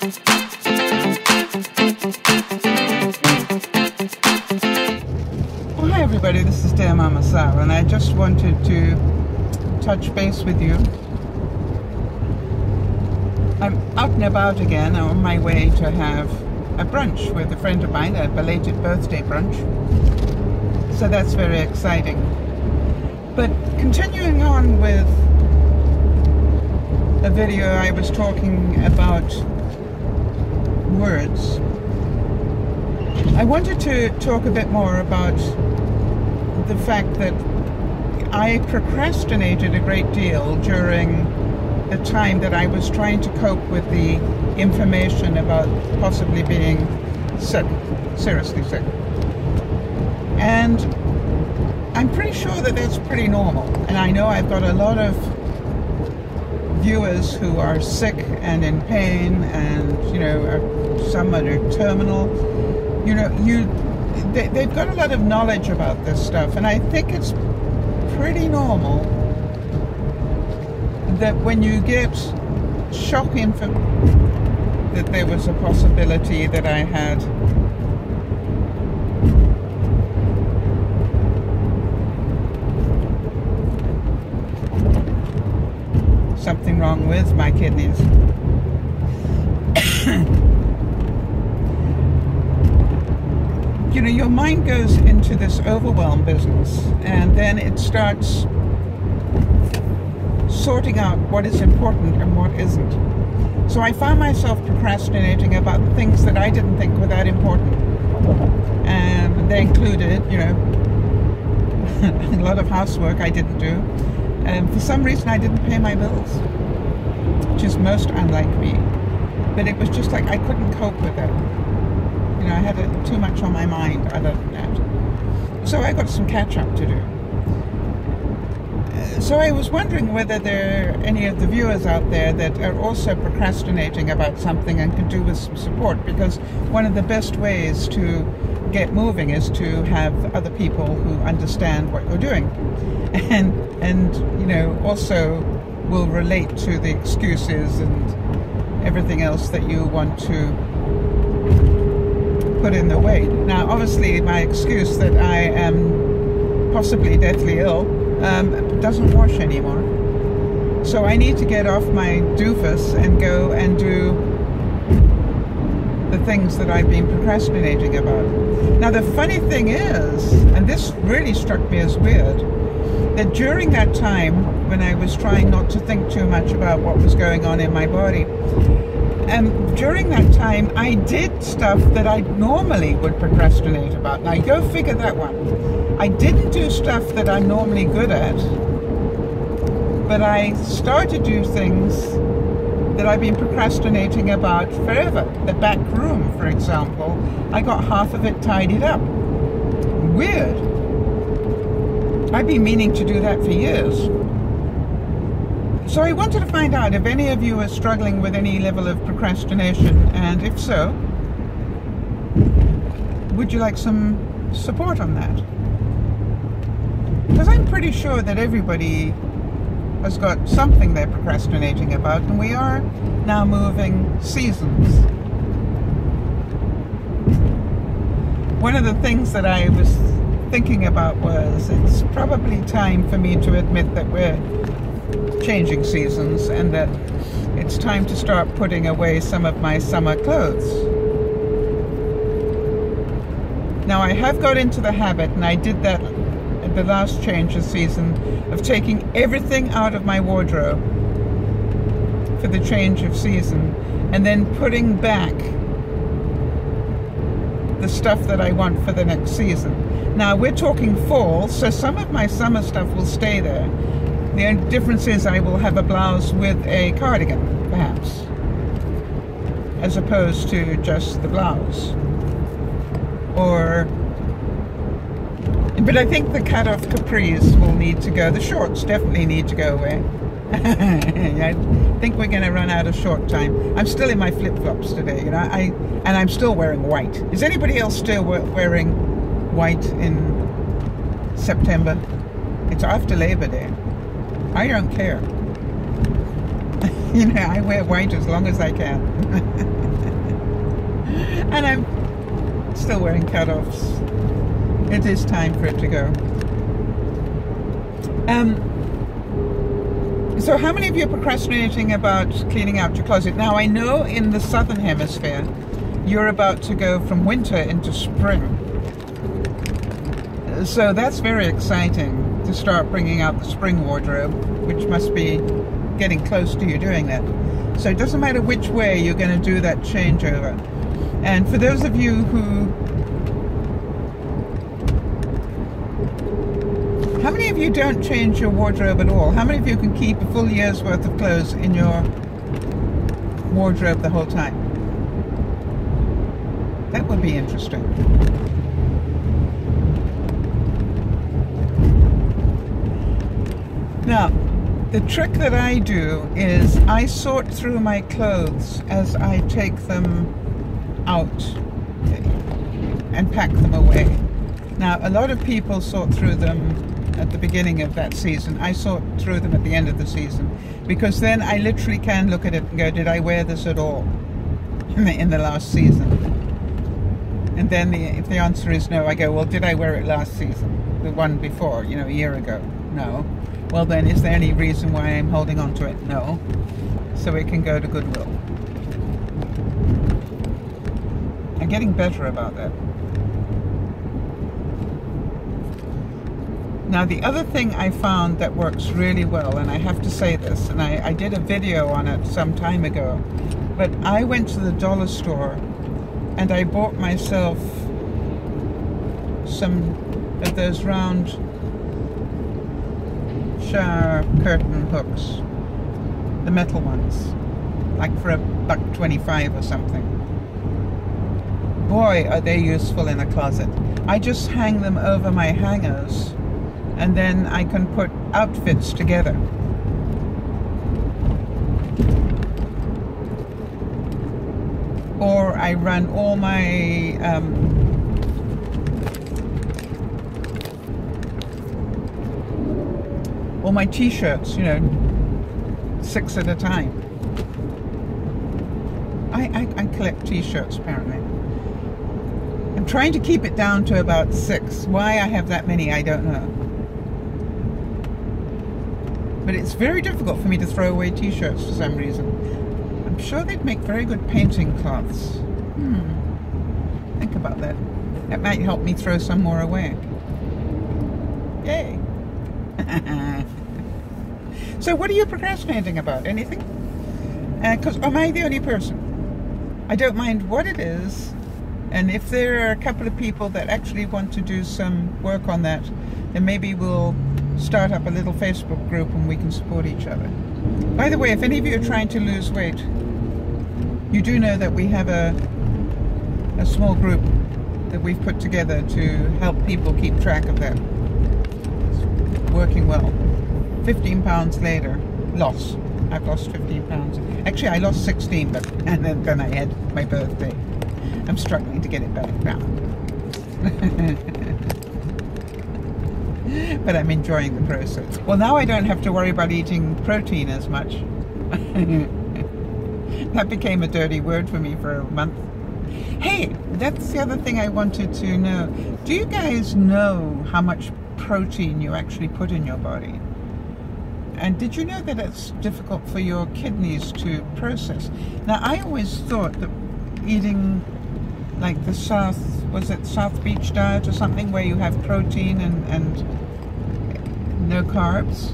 Well, hi everybody, this is DearMamaSal, and I just wanted to touch base with you. I'm out and about again, on my way to have a brunch with a friend of mine, a belated birthday brunch. So that's very exciting. But continuing on with a video, I was talking about words. I wanted to talk a bit more about the fact that I procrastinated a great deal during the time that I was trying to cope with the information about possibly being sick, seriously sick. And I'm pretty sure that that's pretty normal. And I know I've got a lot of viewers who are sick and in pain, and, you know, some are terminal. You know, they've got a lot of knowledge about this stuff, and I think it's pretty normal that when you get shock info that there was a possibility that I had something wrong with my kidneys. You know, your mind goes into this overwhelm business, and then it starts sorting out what is important and what isn't. So I found myself procrastinating about things that I didn't think were that important. And they included, you know, a lot of housework I didn't do. And for some reason I didn't pay my bills, which is most unlike me. But it was just like I couldn't cope with it. You know, I had too much on my mind other than that. So I got some catch up to do. So I was wondering whether there are any of the viewers out there that are also procrastinating about something and can do with some support, because one of the best ways to get moving is to have other people who understand what you're doing. And you know, also will relate to the excuses and everything else that you want to put in the way. Now, obviously, my excuse that I am possibly deathly ill doesn't wash anymore. So I need to get off my doofus and go and do the things that I've been procrastinating about. Now, the funny thing is, and this really struck me as weird, that during that time when I was trying not to think too much about what was going on in my body, during that time I did stuff that I normally would procrastinate about. Now, go figure that one. I didn't do stuff that I'm normally good at, but I started to do things that I've been procrastinating about forever. The back room, for example, I got half of it tidied up. Weird. I've been meaning to do that for years. So I wanted to find out if any of you are struggling with any level of procrastination, and if so, would you like some support on that? Because I'm pretty sure that everybody has got something they're procrastinating about, and we are now moving seasons. One of the things that I was thinking about was it's probably time for me to admit that we're changing seasons, and that it's time to start putting away some of my summer clothes. Now, I have got into the habit, and I did that at the last change of season, of taking everything out of my wardrobe for the change of season, and then putting back the stuff that I want for the next season. Now, we're talking fall, so some of my summer stuff will stay there. The only difference is I will have a blouse with a cardigan, perhaps, as opposed to just the blouse. But I think the cut-off capris will need to go. The shorts definitely need to go away. I think we're going to run out of short time. I'm still in my flip-flops today, you know, and I'm still wearing white. Is anybody else still wearing white in September? It's after Labor Day. I don't care. You know, I wear white as long as I can. And I'm still wearing cutoffs. It is time for it to go. So how many of you are procrastinating about cleaning out your closet? Now, I know in the southern hemisphere, you're about to go from winter into spring. So that's very exciting to start bringing out the spring wardrobe, which must be getting close to you doing that. So it doesn't matter which way you're going to do that changeover. And for those of you who... How many of you don't change your wardrobe at all? How many of you can keep a full year's worth of clothes in your wardrobe the whole time? That would be interesting. Now, the trick that I do is I sort through my clothes as I take them out and pack them away. Now, a lot of people sort through them at the beginning of that season. I sort through them at the end of the season, because then I literally can look at it and go, did I wear this at all in the last season? And then if the answer is no, I go, well, did I wear it last season? The one before, you know, a year ago? No. Well then, is there any reason why I'm holding on to it? No. So it can go to Goodwill. I'm getting better about that. Now, the other thing I found that works really well, and I have to say this, and I did a video on it some time ago, but I went to the dollar store and I bought myself some of those round shower curtain hooks, the metal ones, like for $1.25 or something. Boy, are they useful in a closet. I just hang them over my hangers, and then I can put outfits together. Or I run all my t-shirts, you know, 6 at a time. I collect t-shirts apparently. I'm trying to keep it down to about 6. Why I have that many, I don't know. But it's very difficult for me to throw away t-shirts for some reason. I'm sure they'd make very good painting cloths. Think about that. That might help me throw some more away. Yay. So what are you procrastinating about? Anything? Because am I the only person? I don't mind what it is. And if there are a couple of people that actually want to do some work on that, then maybe we'll start up a little Facebook group and we can support each other. By the way, if any of you are trying to lose weight, you do know that we have a small group that we've put together to help people keep track of that. It's working well. 15 pounds later, loss. I've lost 15 pounds. Actually, I lost 16, but and then I had my birthday. I'm struggling to get it back down. But I'm enjoying the process. Well, now I don't have to worry about eating protein as much. That became a dirty word for me for a month. Hey, that's the other thing I wanted to know. Do you guys know how much protein you actually put in your body? And did you know that it's difficult for your kidneys to process? Now, I always thought that eating like the South Beach diet or something, where you have protein and no carbs,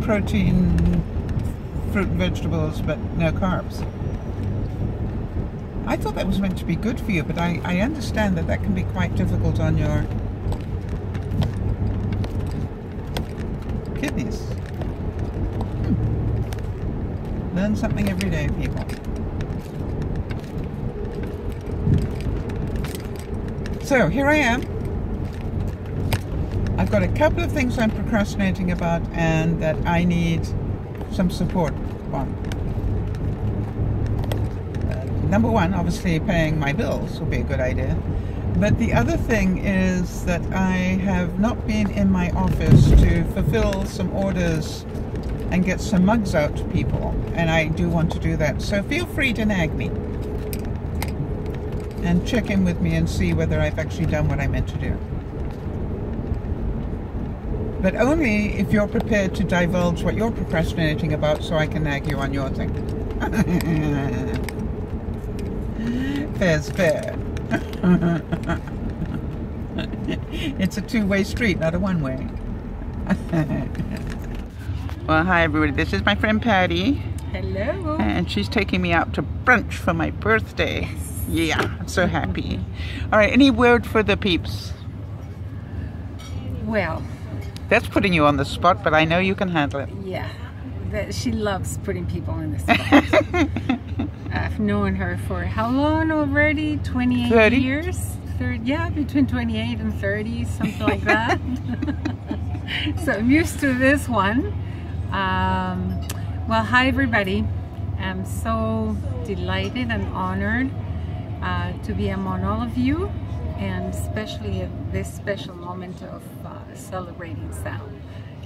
protein, fruit and vegetables, but no carbs. I thought that was meant to be good for you, but I understand that that can be quite difficult on your kidneys. Learn something every day, people. So here I am. I've got a couple of things I'm procrastinating about and that I need some support on. Number one, obviously paying my bills will be a good idea. But the other thing is that I have not been in my office to fulfill some orders and get some mugs out to people. And I do want to do that. So feel free to nag me. and check in with me and see whether I've actually done what I meant to do. But only if you're prepared to divulge what you're procrastinating about so I can nag you on your thing. Fair's fair. It's a two-way street, not a one-way. Well, hi everybody. This is my friend Patty. Hello. And she's taking me out to brunch for my birthday. Yes. Yeah, I'm so happy. All right, any word for the peeps? Well, that's putting you on the spot, but I know you can handle it. Yeah, she loves putting people on the spot. I've known her for how long already? 28 30? years? Yeah, between 28 and 30, something like that. So I'm used to this one. Well, hi everybody. I'm so delighted and honored to be among all of you, and especially at this special moment of celebrating Sal.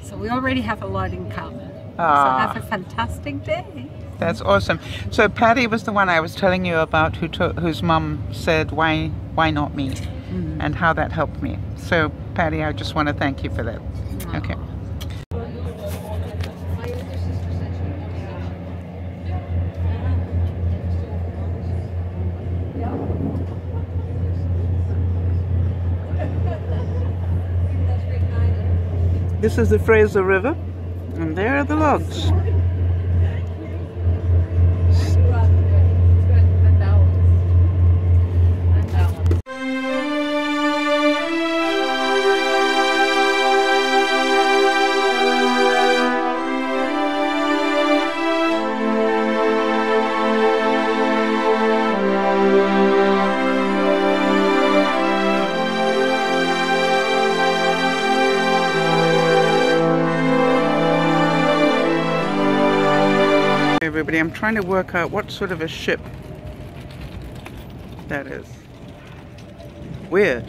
So we already have a lot in common. So have a fantastic day. That's awesome. So Patty was the one I was telling you about whose mum said, why not me? Mm-hmm. And how that helped me. So Patty, I just want to thank you for that. Aww. Okay. This is the Fraser River, and there are the logs. Everybody, I'm trying to work out what sort of a ship that is. Weird.